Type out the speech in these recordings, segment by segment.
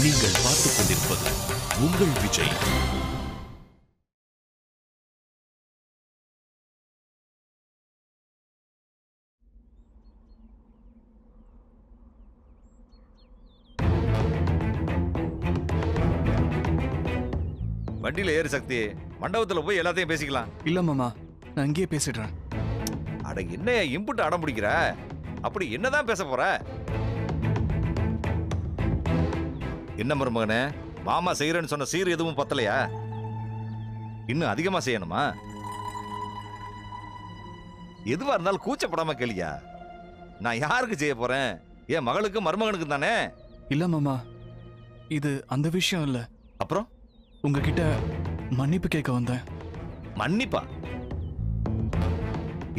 நீங்கள் பார்த்துக் கொண்டிருப்பது உங்கள் விஜய். வண்டியில ஏறு சக்தி, மண்டபத்துல போய் எல்லாத்தையும் பேசிக்கலாம். இல்ல மாமா, நான் அங்கேயே பேசிடுறேன். அட என்ன இம்புட்டு அடம் பிடிக்கிற? அப்படி என்னதான் பேச போற? என்ன மருமகனே, மாமா செய்யறேன்னு சொன்ன சீர் எதுவும் பத்தலையா? இன்னும் அதிகமா செய்யணுமா? எதுவா இருந்தாலும் கூச்சப்படாம கேளியா. நான் யாருக்கு செய்ய போறேன்? என் மகளுக்கு மருமகனுக்கு தானே. இல்ல மாமா, இது அந்த விஷயம் இல்ல. அப்புறம் உங்ககிட்ட மன்னிப்பு கேட்க வந்தேன். மன்னிப்பா?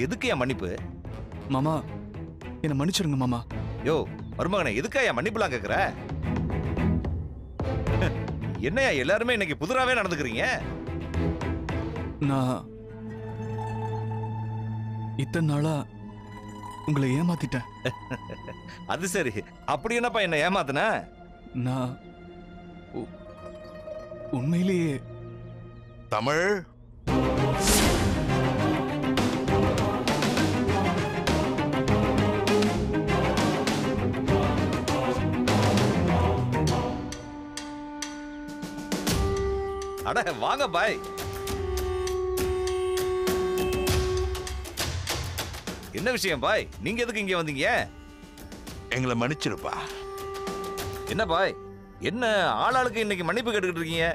எதுக்கு என் மன்னிப்பு? மாமா, என்ன மன்னிச்சிருங்க மாமா. யோ மருமகனே, எதுக்கா என் மன்னிப்புலாம் கேக்குற? என்னையா எல்லாருமே இன்னைக்கு புதுராவே நடந்துக்கிறீங்க? நான் இத்தனை நாளா உங்களை ஏமாத்திட்டேன். அது சரி, அப்படி என்னப்பா என்ன ஏமாத்துன? நான் உண்மையிலேயே தமிழ் அட வாங்க பாய். என்ன விஷயம் பாய், நீங்க எதுக்கு இங்க வந்தீங்க? எங்களை மன்னிச்சிருப்பா. என்ன பாய், என்ன ஆளாளுக்கு இன்னைக்கு மன்னிப்பு கேட்டுக்கிட்டு இருக்கீங்க?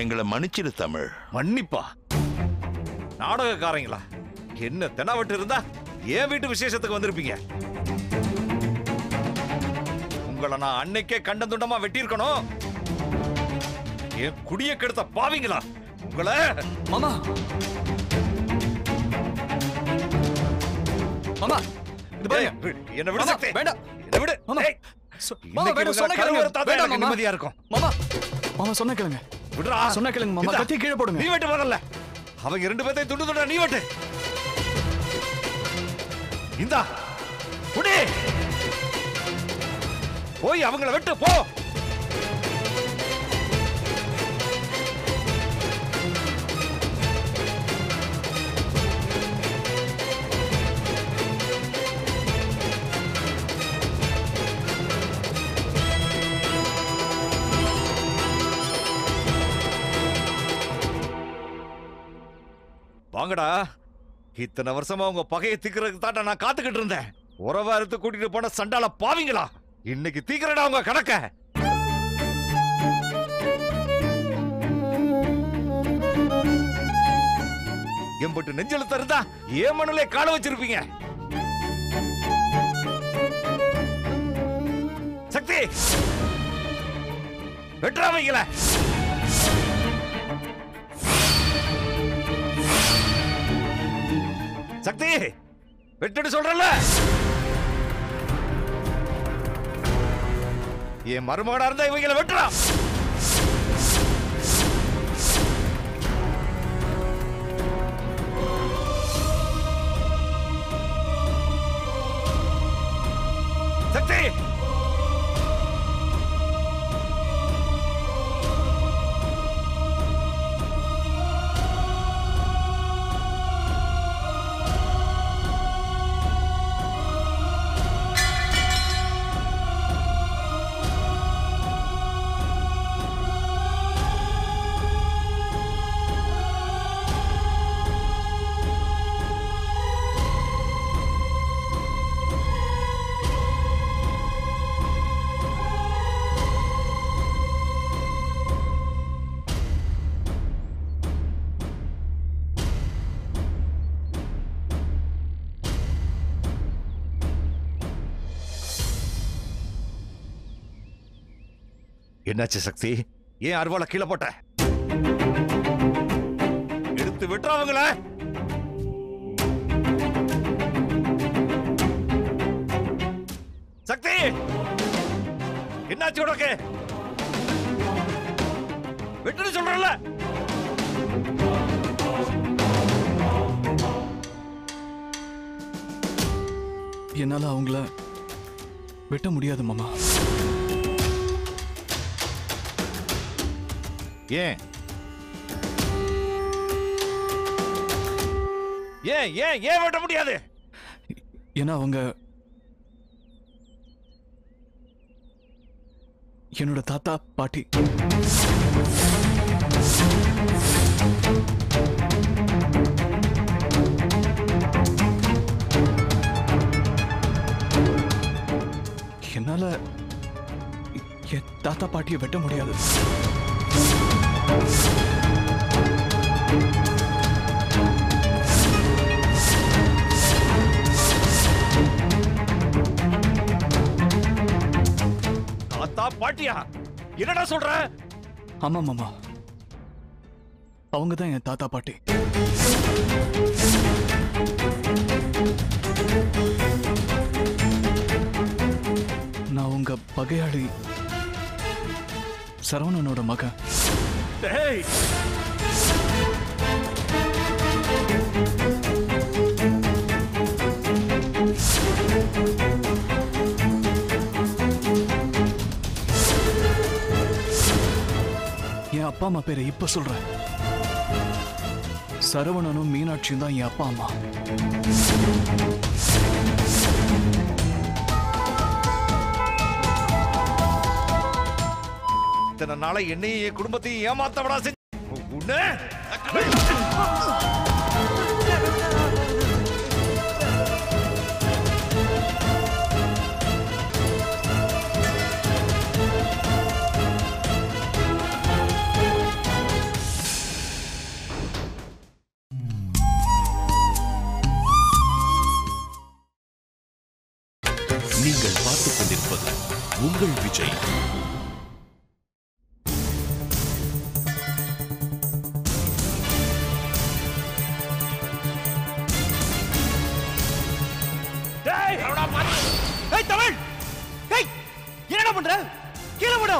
எங்களை மன்னிச்சிரு தமிழ். மன்னிப்பா? நாடகக்காரங்களா? என்ன தெனாவட்டு இருந்தா ஏன் வீட்டு விசேஷத்துக்கு வந்திருப்பீங்க? உங்களை நான் அன்னைக்கே கண்டம் துண்டமா வெட்டியிருக்கணும். என் குடிய கெடுத்த பாவிங்களா உங்களை! மாமா, மாமா இது பாருங்க. என்ன விடு சக்தி, வேண்டாம். என்ன விடு. மாமா, ஏய், மாமா இன்னைக்கு வேண்டாம், சொன்ன உங்க கேளுங்க. கருவறை தாத்தா வேண்டாம் எனக்கு மாமா. நிம்மதியா இருக்கும். மாமா, மாமா சொன்ன கேளுங்க. விடுறா. சொன்ன கேளுங்க மாமா. இந்தா. கத்தி கீழே போடுங்க. நீ வெட்டு வரல. அவங்க ரெண்டு பேர்த்தையும் துண்டு துண்டா நீ வெட்டு. இந்தா குடி. போய் அவங்கள வெட்டு போ. வாங்கடா. இத்தனை வருஷமா உங்க பகையை தீக்கிறதுக்கு தான் நான் காத்துக்கிட்டு இருந்தேன். உறவாரத்து கூட்டிட்டு போன சண்டால பாவிங்களா, இன்னைக்கு தீக்கிறடா உங்க கணக்க. எம்பட்டு நெஞ்செழுத்த இருந்தா ஏன் மண்ணிலே கால வச்சிருப்பீங்க. சக்தி வெட்டுறா வைக்கல. சக்தி வெட்டுன்னு சொல்றல. என் மருமகனா இருந்தா இவங்களை வெட்டுறா. சக்தி என்னாச்சு சக்தி? ஏன் அருவாளை கீழே போட்ட? எடுத்து விட்டுறவங்கள. சக்தி, என்னாச்சு உனக்கு? விட்டுன்னு சொல்றல. என்னால அவங்கள வெட்ட முடியாது மாமா. ஏன் ஏன் ஏன் ஏன் வெட்ட முடியாது? ஏன்னா அவங்க என்னோட தாத்தா பாட்டி. என்னால என் தாத்தா பாட்டியை வெட்ட முடியாது. தாத்தா பாட்டியா? என்னடா சொல்ற? ஆமா மாமா, அவங்க தான் என் தாத்தா பாட்டி. நான் உங்க பகையாளி சரவணனோட மகன். டேய், என் அப்பா அம்மா பேரை இப்ப சொல்றேன். சரவணனும் மீனாட்சியும் தான் என் அப்பா அம்மா. இத்தனை நாளை என்னையும் என் குடும்பத்தையும் ஏமாத்தவடா செஞ்சு உன்னை. நீங்கள் பார்த்துக் கொண்டிருப்பது உங்கள் விஜய். டேய், ஏய் தமிழ், ஏய் என்னடா பண்ற? கீழே போடு.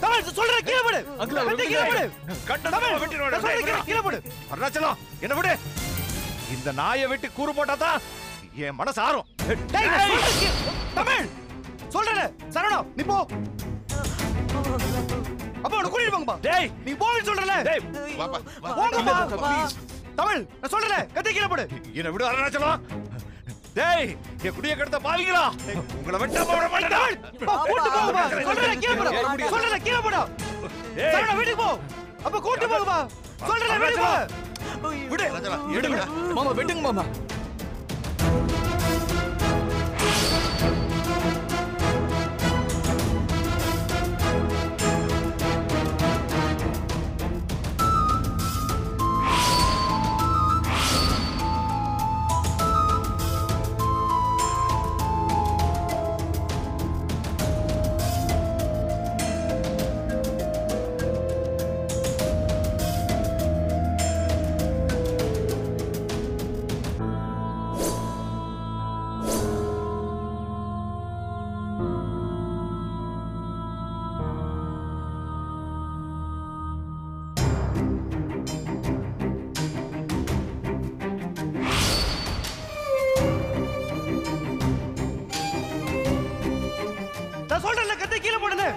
தமிழ் சொல்றேன், கீழே போடு. கட்டி கீழே போடு. கண்டதமா வெட்டிடுவாடா. நான் சொல்றேன், கீழே போடு. அருணாச்சலம், என்ன விடு. இந்த நாயை வெட்டி கூறு போட்டாதான் என் மனசு ஆறும். டேய், நான் சொல்றேன், தமிழ் சொல்றேன். சரவணா நீ போ. அப்பா உன்னை கூட்டிட்டு போங்கப்பா. டேய், நீ போன்னு சொல்றல. டேய், போங்கப்பா. தமிழ் நான் சொல்றேன், கட்டி கீழே போடு. என்ன விடு அருணாச்சலம். டேய், என் குடிய கெடுத்த பாவிங்களா, உங்களை வெட்டாம விட மாட்டேன். கூட்டி போங்கப்பா. சொல்றேன், கீழே போடு. சொல்றேன், கீழே போடு. சரவணா வீட்டுக்கு போ. அப்ப கூட்டி போங்கப்பா. சொல்றேன், வீட்டுக்கு போ. விடு, விடுங்க மாமா, வெட்டுங்க மாமா. நான் சொல்றேன், கட்டி கீழே போடுன்னு.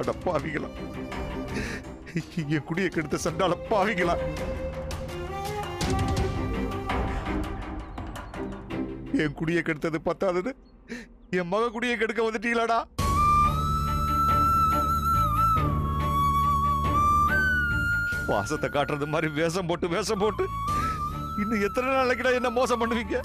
அட பாவிங்களா, என் குடியை கெடுத்த சண்டால பாவிங்களா. என் குடியை கெடுத்தது பத்தாதது, என் மக குடியை கெடுக்க வந்துட்டீங்களாடா. பாசத்தை காட்டுறது மாதிரி வேஷம் போட்டு இன்னும் எத்தனை நாளைக்குடா என்ன மோசம் பண்ணுவீங்க?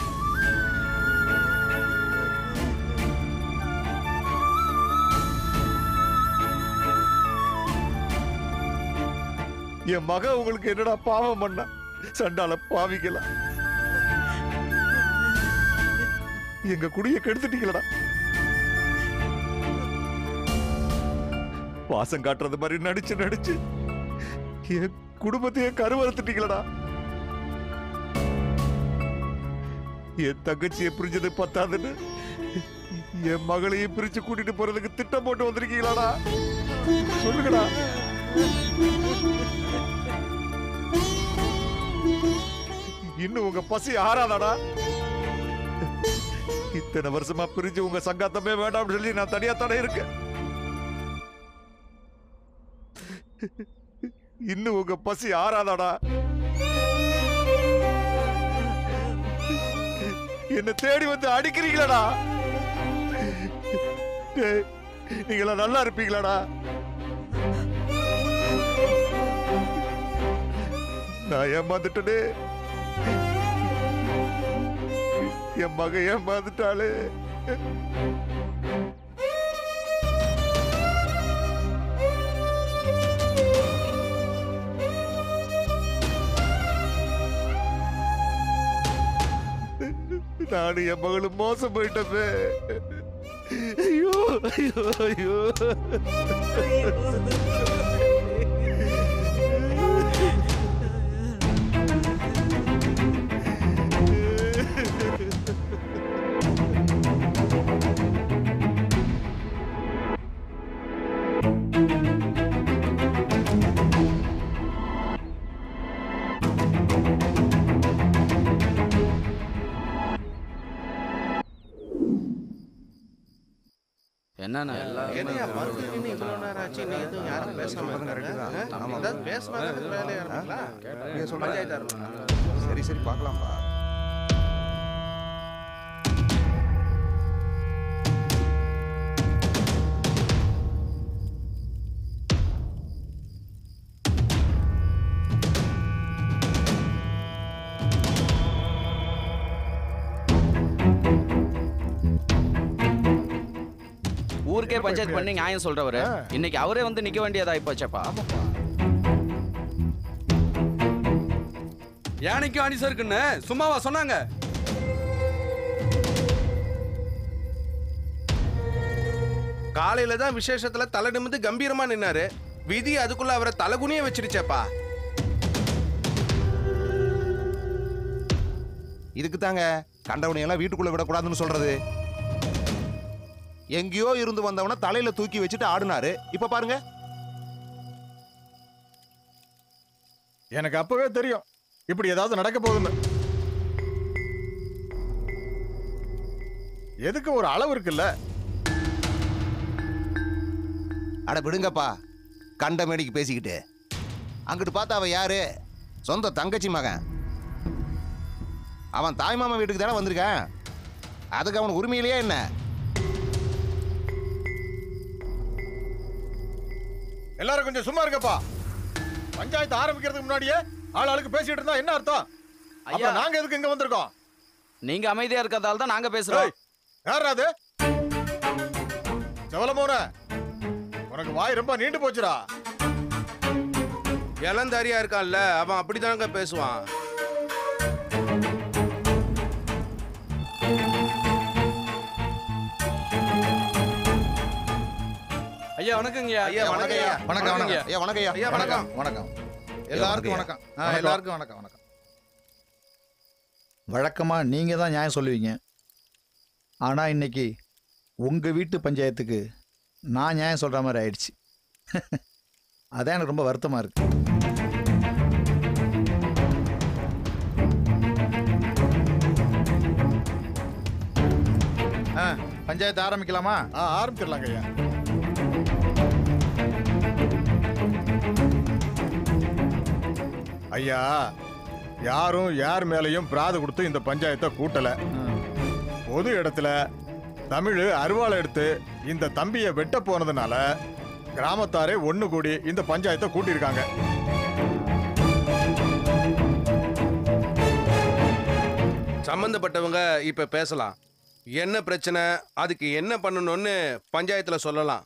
என் மக உங்களுக்கு என்னடா பாவம் பண்ண? சண்டால பாவிக்கலாம், எங்க குடியை கெடுத்துட்டீங்களடா. பாசம் காட்டுறது மாதிரி நடிச்சு என் குடும்பத்தையே கருவறுத்துட்டீங்களடா. என் தங்கச்சியை பிரிஞ்சது பத்தாதுன்னு என் மகளையும் பிரிச்சு கூட்டிட்டு போறதுக்கு திட்டம் போட்டு வந்திருக்கீங்களாடா? சொல்லுங்கடா. இன்னும் உங்க பசி ஆறாதாடா? இத்தனை வருஷமா பிரிஞ்சு உங்க சங்காத்தமே வேண்டாம்னு சொல்லி நான் தனியா தடை இருக்கேன். இன்னும் உங்க பசி ஆறாதாடா? என்ன தேடி வந்து அடிக்கிறீங்களாடா? நீங்களா நல்லா இருப்பீங்களாடா? நான் ஏமாந்துட்டே, என் மக ஏமாந்துட்டாளே. நானும் என் மகளும் மோசம் போயிட்டமே. ஐயோ ஐயோ ஐயோ. என்னன்னா என்னையா மறுபடியும் இவ்வளவு நேரம் ஆச்சு, நீ எதுவும் யாரும் பேசாம இருக்காங்க? ஏதாவது பேசினாலும் வேலையா இருந்தீங்களா? பஞ்சாயத்தா இருந்தீங்களா? சரி சரி பார்க்கலாம்ப்பா. ஊருக்கே பஞ்சாயத்து பண்ணி நியாயம் சொல்றவரு இன்னைக்கு அவரே வந்து நிக்க வேண்டியதா போச்சப்பா. யானைக்கு அணிசா இருக்குன்னு சும்மாவா சொன்னாங்க? காலையில தான் விசேஷத்துல தலை நிமிந்து கம்பீரமா நின்னாரு. விதி அதுக்குள்ள அவரை தலைகுனிய வச்சிருச்சேப்பா. இதுக்கு தாங்க கண்டவனை எல்லாம் வீட்டுக்குள்ள விடக்கூடாதுன்னு சொல்றது. எங்கேயோ இருந்து வந்தவன தலையில தூக்கி வச்சுட்டு ஆடுனாரு. இப்ப பாருங்க. எனக்கு அப்பவே தெரியும் இப்படி ஏதாவது நடக்க போகுதுன்னு. எதுக்கு ஒரு அளவு இருக்குல்ல? அட விடுங்கப்பா, கண்ட மேடிக்கு பேசிக்கிட்டு. அங்கிட்டு பார்த்தா அவன் யாரு? சொந்த தங்கச்சி மகன். அவன் தாய் மாமா வீட்டுக்கு தானே வந்திருக்கான். அதுக்கு அவன் உரிமையிலேயே என்ன? எல்லாரும் கொஞ்சம் சும்மா இருக்கப்பா. பஞ்சாயத்து ஆரம்பிக்கிறதுக்கு முன்னாடியே ஆளுக்கு பேசிட்டு இருந்தா என்ன அர்த்தம்? ஐயா, நாங்க எதுக்கு இங்க வந்திருக்கோம்? நீங்க அமைதியா இருக்கறதால தான் நாங்க பேசுறோம். யாரா அது? செவலமோன, உனக்கு வாய் ரொம்ப நீண்டு போச்சுடா. இளந்தாரியா இருக்கான்ல, அவன் அப்படிதாங்க பேசுவான். ஐயா வணக்கங்க. ஐயா வணக்கம் ஐயா. வணக்கம் வணக்கம் ஐயா. வணக்கம் ஐயா. ஐயா வணக்கம். வணக்கம் எல்லாருக்கும் வணக்கம். எல்லாருக்கும் வணக்கம். வணக்கம். வழக்கமா நீங்க தான் நியாயம் சொல்லுவீங்க. ஆனா இன்னைக்கு உங்க வீட்டு பஞ்சாயத்துக்கு நான் நியாயம் சொல்ற மாதிரி ஆயிடுச்சு. அதான் எனக்கு ரொம்ப வருத்தமா இருக்கு. பஞ்சாயத்து ஆரம்பிக்கலாமா? ஆரம்பிச்சிடலாங்க ஐயா. ஐயா யாரும் யார் மேலையும் பிராது கொடுத்து இந்த பஞ்சாயத்தை கூட்டல. பொது இடத்துல தமிழ் அருவாளை எடுத்து இந்த தம்பியை வெட்ட போனதுனால கிராமத்தாரே ஒண்ணு கூடி இந்த பஞ்சாயத்தை கூட்டியிருக்காங்க. சம்பந்தப்பட்டவங்க இப்ப பேசலாம். என்ன பிரச்சனை, அதுக்கு என்ன பண்ணணும்னு பஞ்சாயத்துல சொல்லலாம்.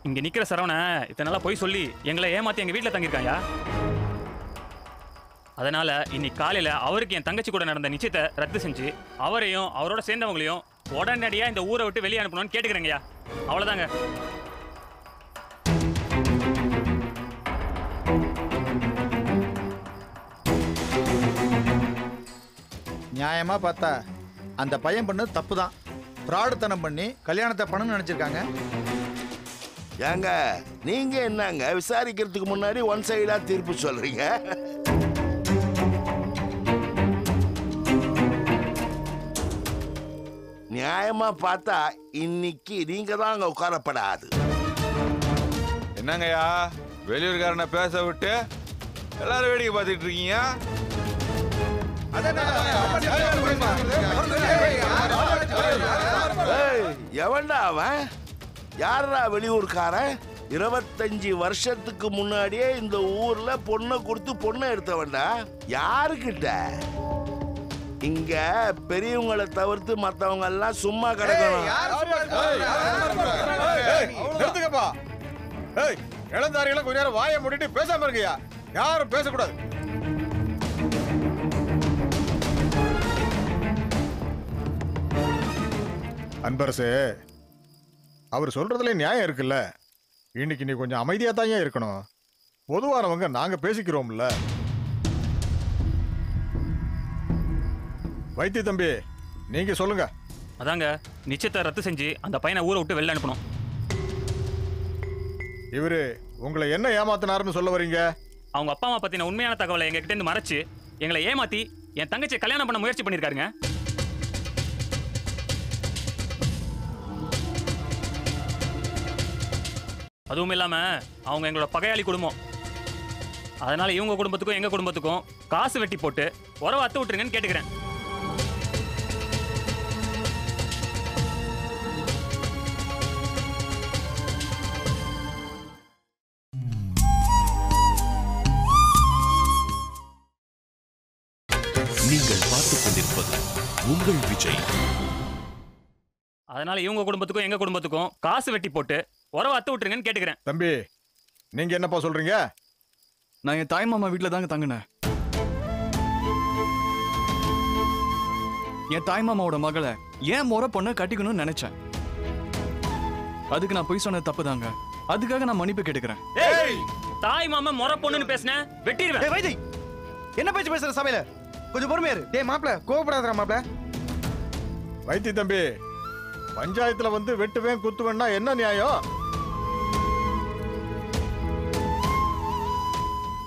இங்க நிக்கிற சரவண இத்தனை நாளா போய் சொல்லி எங்களை ஏமாத்தி எங்க வீட்டுல தங்கியிருக்காயா. அதனால இன்னைக்கு காலையில அவருக்கு என் தங்கச்சி கூட நடந்த நிச்சயத்தை ரத்து செஞ்சு அவரையும் அவரோட சேர்ந்தவங்களையும் உடனடியா இந்த ஊரை விட்டு வெளியே அனுப்பணும்னு கேட்டுக்கிறேங்கய்யா. அவ்வளவுதாங்க. நியாயமா பார்த்தா அந்த பையன் பண்ணது தப்பு தான். ஃப்ராடுத்தனம் பண்ணி கல்யாணத்தை பண்ணணும்னு நினைச்சிருக்காங்க. ஏங்க நீங்க என்னங்க விசாரிக்கிறதுக்கு முன்னாடி ஒன் சைடா தீர்ப்பு சொல்றீங்க? நியாயமா பார்த்தா இன்னைக்கு நீங்க தான் அங்க உட்காரப்படாது. என்னங்கய்யா வெளியூர்காரனை பேச விட்டு எல்லாரும் வேடிக்கை பார்த்துட்டு இருக்கீங்க? எவன்டா அவன்? யாரா வெளியூர்காரன்? 25 வருஷத்துக்கு முன்னாடியே இந்த ஊர்ல பொண்ணை கொடுத்து பொண்ணை எடுத்தவன்டா. யாருக்கிட்ட? இங்க பெரியவங்களை தவிர்த்து மத்தவங்க எல்லாம் சும்மா கிடக்கணும். இளந்தாரிகளை கொஞ்ச நேரம் வாயை மூடிட்டு பேசாம இருக்கியா? யாரும் பேசக்கூடாது. அன்பரசு, அவர் சொல்றதுல நியாயம் இருக்குல்ல. இன்னைக்கு நீ கொஞ்சம் அமைதியா தான் இருக்கணும். பொதுவானவங்க நாங்க பேசிக்கிறோம்ல. வைத்திய தம்பி நீங்க சொல்லுங்க. அதாங்க நிச்சயத்தை ரத்து செஞ்சு அந்த பையனை ஊரை விட்டு வெளில அனுப்பணும். இவரு உங்களை என்ன ஏமாத்தினாருன்னு சொல்ல வரீங்க? அவங்க அப்பா அம்மா பத்தின உண்மையான தகவலை எங்க கிட்ட இருந்து மறைச்சு எங்களை ஏமாத்தி என் தங்கச்சியை கல்யாணம் பண்ண முயற்சி பண்ணிருக்காருங்க. அதுவும் இல்லாம அவங்க எங்களோட பகையாளி குடும்பம். அதனால இவங்க குடும்பத்துக்கும் எங்க குடும்பத்துக்கும் காசு வெட்டி போட்டு உறவை அத்து விட்டுருங்கன்னு கேட்டுக்கிறேன். நீங்கள் பார்த்துக் கொண்டிருப்பது உங்கள் விஜய். அதனால இவங்க குடும்பத்துக்கும் எங்க குடும்பத்துக்கும் காசு வெட்டி போட்டு உறவை அத்து விட்டுருங்கன்னு கேட்டுக்கிறேன். தம்பி நீங்க என்னப்பா சொல்றீங்க? நான் என் தாய் மாமா வீட்டில் தாங்க தங்கினேன். என் தாய் மாமாவோட மகளை ஏன் முறை பொண்ணை கட்டிக்கணும்னு நினைச்சேன். அதுக்கு நான் போய் சொன்னது தப்பு தாங்க. அதுக்காக நான் மன்னிப்பு கேட்டுக்கிறேன். தாய் மாமா முறை பொண்ணுன்னு பேசின வெட்டிடுவேன். வைத்தி என்ன பேச்சு பேசுற சபையில? கொஞ்சம் பொறுமையா இரு. டேய் மாப்ள கோவப்படாதடா மாப்ள. வைத்திய தம்பி பஞ்சாயத்துல வந்து வெட்டுவேன் குத்துவேன்னா என்ன நியாயம்?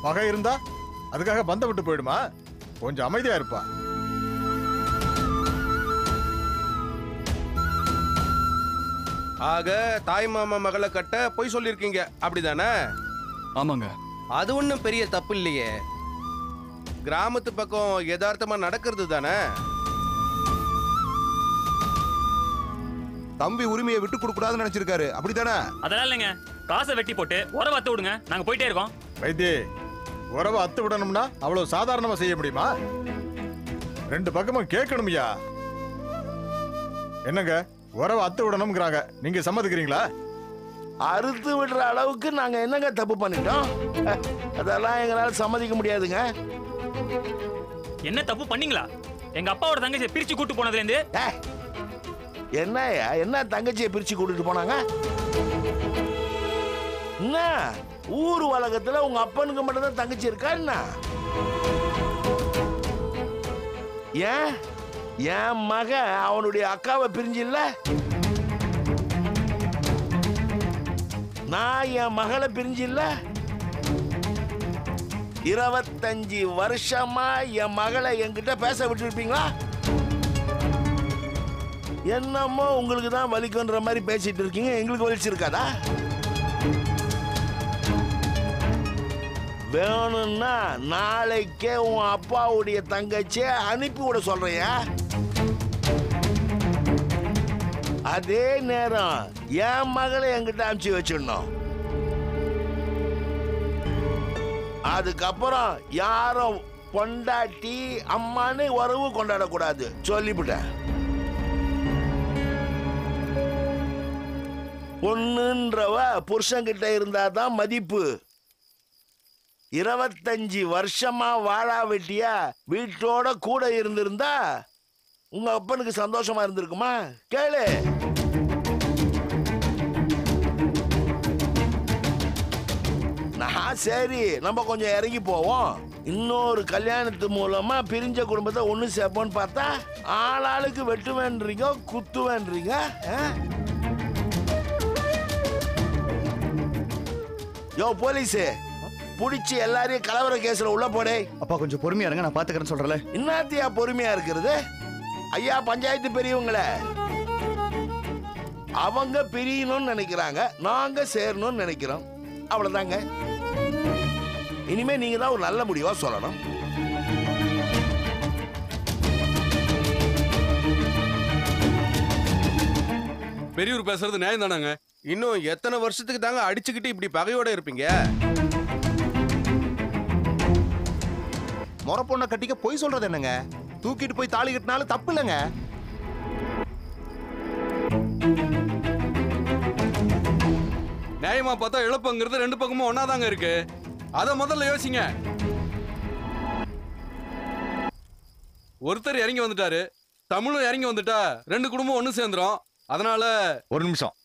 பகை இருந்தா அதுக்காக பந்த விட்டு போயிடுமா? கொஞ்சம் அமைதியா இருப்பா. ஆக தாய் மாமா மகளை கட்ட போய் சொல்லிருக்கீங்க, அப்படிதானே? ஆமாங்க. அது ஒண்ணும் பெரிய தப்பு இல்லையே. கிராமத்து பக்கம் யதார்த்தமா நடக்கிறது தானே. தம்பி உரிமையை விட்டு கொடுக்க கூடாதுன்னு நினைச்சிருக்காரு, அப்படித்தானே? அதெல்லாம் இல்லைங்க. காசை வெட்டி போட்டு உறவை அத்து விடுங்க, நாங்க போயிட்டே இருக்கோம். வைத்திய உறவை அத்து விடணும்னா அவ்வளவு சாதாரணமா செய்ய முடியுமா? ரெண்டு பக்கமும் கேட்கணும்யா. என்னங்க உறவை அத்து விடணும்ங்கிறாங்க, நீங்க சம்மதிக்கிறீங்களா? அறுத்து விடுற அளவுக்கு நாங்க என்னங்க தப்பு பண்ணிட்டோம்? அதெல்லாம் எங்களால சம்மதிக்க முடியாதுங்க. என்ன தப்பு பண்ணீங்களா? எங்க அப்பாவோட தங்கச்சியை பிரிச்சு கூட்டு போனதுல இருந்து என்னையா என்ன தங்கச்சியை பிரிச்சு கூட்டிட்டு போனாங்க? என்ன ஊர் உலகத்துல உங்க அப்பனுக்கு மட்டும் தான் தங்கச்சி இருக்கா என்ன? ஏன் என் மக அவனுடைய அக்காவை பிரிஞ்சு இல்ல, நான் என் மகளை பிரிஞ்சு இல்ல. 25 வருஷமா என் மகளை என்கிட்ட பேச விட்டு இருப்பீங்களா? என்னமோ உங்களுக்கு தான் வலிக்குன்ற மாதிரி பேசிட்டு இருக்கீங்க, எங்களுக்கு வலிச்சிருக்காதா? வேணும்னா நாளைக்கே உன் அப்பாவுடைய தங்கச்சியை அனுப்பி விட சொல்றியா? அதே நேரம் என் மகளை என்கிட்ட அனுப்பிச்சு வச்சிடணும். அதுக்கப்புறம் யாரும் பொண்டாட்டி அம்மான்னு உறவு கொண்டாடக்கூடாது சொல்லிவிட்டேன். பொண்ணுன்றவ புருஷன்கிட்ட இருந்தாதான் மதிப்பு. 25 வருஷமா வாழா வெட்டியா வீட்டோட கூட இருந்திருந்தா உங்க அப்பனுக்கு சந்தோஷமா இருந்திருக்குமா? கேளு. நான் சரி நம்ம கொஞ்சம் இறங்கி போவோம், இன்னொரு கல்யாணத்து மூலமா பிரிஞ்ச குடும்பத்தை ஒண்ணு சேர்ப்போன்னு பார்த்தா ஆளாளுக்கு வெட்டுவேன்றீங்க குத்துவேன்றீங்க. யோ போலீஸ், புடிச்சு எல்லாரையும் கலவர கேஸ்ல உள்ள போடே. அப்பா கொஞ்சம் பொறுமையா இருங்க, நான் பாத்துக்கிறேன்னு சொல்றல. என்னத்தியா பொறுமையா இருக்கிறது? ஐயா பஞ்சாயத்து பெரியவங்கள அவங்க பிரியணும்னு நினைக்கிறாங்க, நாங்க சேரணும்னு நினைக்கிறோம். அவ்வளவுதாங்க. இனிமே நீங்க தான் ஒரு நல்ல முடிவா சொல்லணும். பெரியவர் பேசுறது நியாயம் தானாங்க? இன்னும் எத்தனை வருஷத்துக்கு தாங்க அடிச்சுக்கிட்டு இப்படி பகையோட இருப்பீங்க? முறை பொண்ணை கட்டிக்க பொய் சொல்றது என்னங்க? தூக்கிட்டு போய் தாலி கட்டினாலும் தப்பு இல்லைங்க. நியாயமா பார்த்தா இழப்புங்கிறது ரெண்டு பக்கமும் ஒன்னாதாங்க இருக்கு. அத முதல்ல யோசிங்க. ஒருத்தர் இறங்கி வந்துட்டாரு, தமிழும் இறங்கி வந்துட்டா ரெண்டு குடும்பம் ஒண்ணு சேர்ந்துரும். அதனால ஒரு நிமிஷம்.